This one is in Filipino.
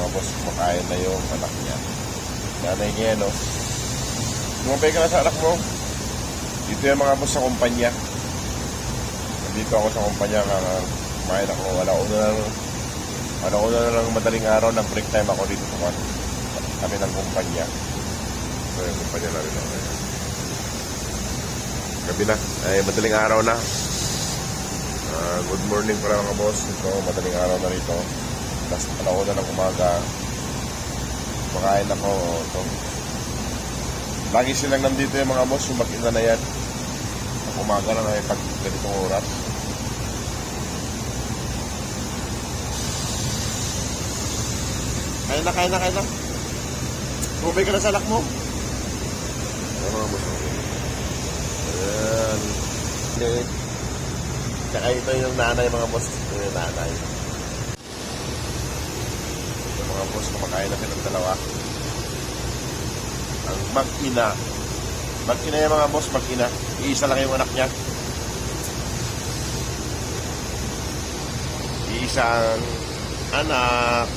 mga boss, kumakain na yung anak niya. Nanay niya, no? Lumapay ka na sa anak mo. Dito yung mga boss sa kumpanya. Nandito ako sa kumpanya, kumain ako. Wala ko na lang madaling araw, nag-break time ako dito sa kami ng kumpanya. So yung kumpanya namin ako. Gabi na, ay madaling araw na. Good morning para mga boss. Ito, madaling araw na rito. Last alauna ng umaga. Makain ako. Ito. Lagi silang nandito yung mga boss. Yung mag-ina na yan. Ang umaga na ay pag ganitong oras. Kain na. Bumay ka na sa alak mo. Ayan mga boss. Ayan. Tsaka ito yung nanay mga boss. Ito yung nanay. Ito mga boss, kumakain na silang dalawa. Ang mag-ina. Mag-ina yung mga boss, mag-ina. Iisa lang yung anak niya. Iisang anak.